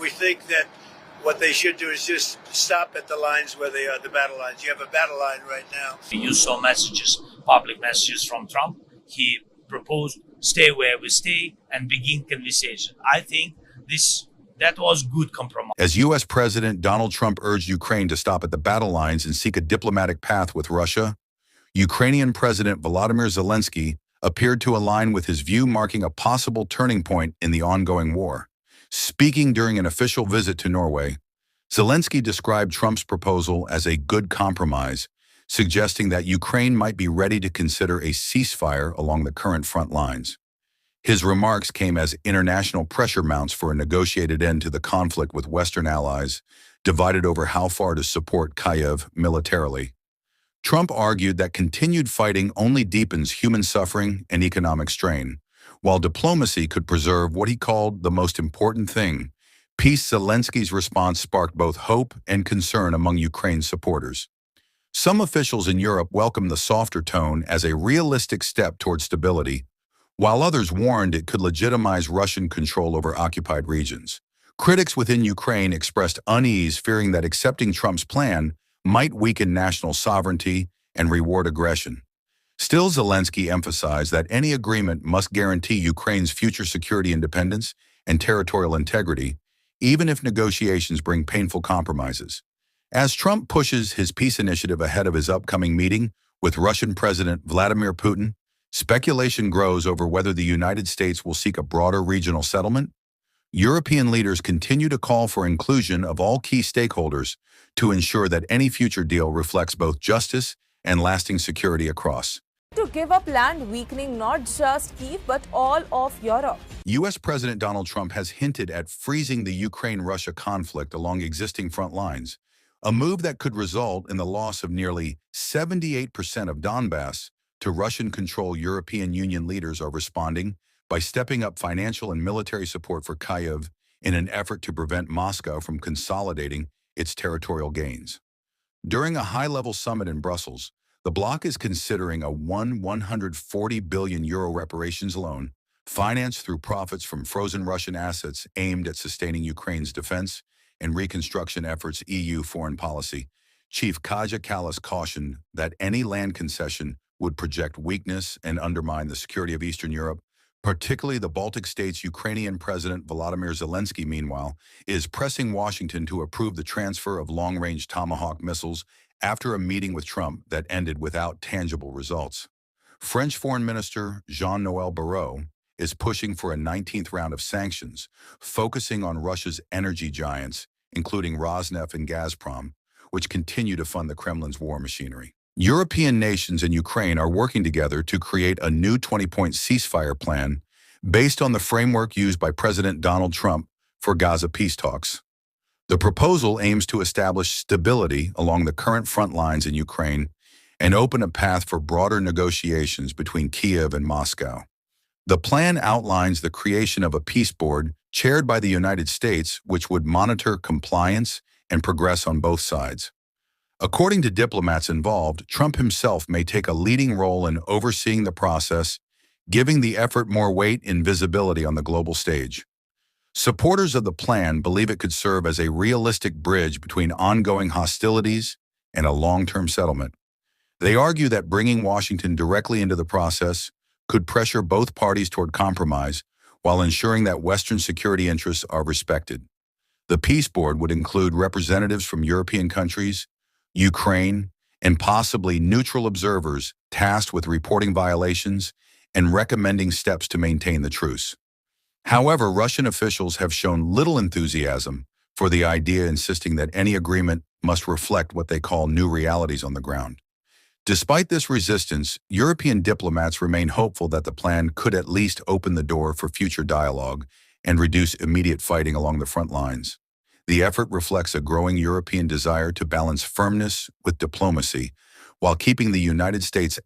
We think that what they should do is just stop at the lines where they are, the battle lines. You have a battle line right now. You saw messages, public messages from Trump. He proposed stay where we stay and begin conversation. I think that was good compromise. As U.S. President Donald Trump urged Ukraine to stop at the battle lines and seek a diplomatic path with Russia, Ukrainian President Volodymyr Zelensky appeared to align with his view, marking a possible turning point in the ongoing war. Speaking during an official visit to Norway, Zelensky described Trump's proposal as a good compromise, suggesting that Ukraine might be ready to consider a ceasefire along the current front lines. His remarks came as international pressure mounts for a negotiated end to the conflict, with Western allies divided over how far to support Kyiv militarily. Trump argued that continued fighting only deepens human suffering and economic strain, while diplomacy could preserve what he called the most important thing, peace. Zelensky's response sparked both hope and concern among Ukraine's supporters. Some officials in Europe welcomed the softer tone as a realistic step toward stability, while others warned it could legitimize Russian control over occupied regions. Critics within Ukraine expressed unease, fearing that accepting Trump's plan might weaken national sovereignty and reward aggression. Still, Zelensky emphasized that any agreement must guarantee Ukraine's future security, independence, and territorial integrity, even if negotiations bring painful compromises. As Trump pushes his peace initiative ahead of his upcoming meeting with Russian President Vladimir Putin, speculation grows over whether the United States will seek a broader regional settlement. European leaders continue to call for inclusion of all key stakeholders to ensure that any future deal reflects both justice and lasting security across. To give up land, weakening not just Kyiv but all of Europe. U.S. President Donald Trump has hinted at freezing the Ukraine-Russia conflict along existing front lines, a move that could result in the loss of nearly 78% of Donbass to Russian control. European Union leaders are responding by stepping up financial and military support for Kyiv in an effort to prevent Moscow from consolidating its territorial gains. During a high-level summit in Brussels, the bloc is considering a €140 billion reparations loan, financed through profits from frozen Russian assets, aimed at sustaining Ukraine's defense and reconstruction efforts. EU foreign policy chief Kaja Kallas cautioned that any land concession would project weakness and undermine the security of Eastern Europe, particularly the Baltic states. Ukrainian President Volodymyr Zelensky, meanwhile, is pressing Washington to approve the transfer of long-range Tomahawk missiles after a meeting with Trump that ended without tangible results. French Foreign Minister Jean-Noël Barrot is pushing for a 19th round of sanctions, focusing on Russia's energy giants, including Rosneft and Gazprom, which continue to fund the Kremlin's war machinery. European nations and Ukraine are working together to create a new 20-point ceasefire plan based on the framework used by President Donald Trump for Gaza peace talks. The proposal aims to establish stability along the current front lines in Ukraine and open a path for broader negotiations between Kyiv and Moscow. The plan outlines the creation of a peace board chaired by the United States, which would monitor compliance and progress on both sides. According to diplomats involved, Trump himself may take a leading role in overseeing the process, giving the effort more weight and visibility on the global stage. Supporters of the plan believe it could serve as a realistic bridge between ongoing hostilities and a long-term settlement. They argue that bringing Washington directly into the process could pressure both parties toward compromise while ensuring that Western security interests are respected. The peace board would include representatives from European countries, Ukraine, and possibly neutral observers tasked with reporting violations and recommending steps to maintain the truce. However, Russian officials have shown little enthusiasm for the idea, insisting that any agreement must reflect what they call new realities on the ground. Despite this resistance, European diplomats remain hopeful that the plan could at least open the door for future dialogue and reduce immediate fighting along the front lines. The effort reflects a growing European desire to balance firmness with diplomacy while keeping the United States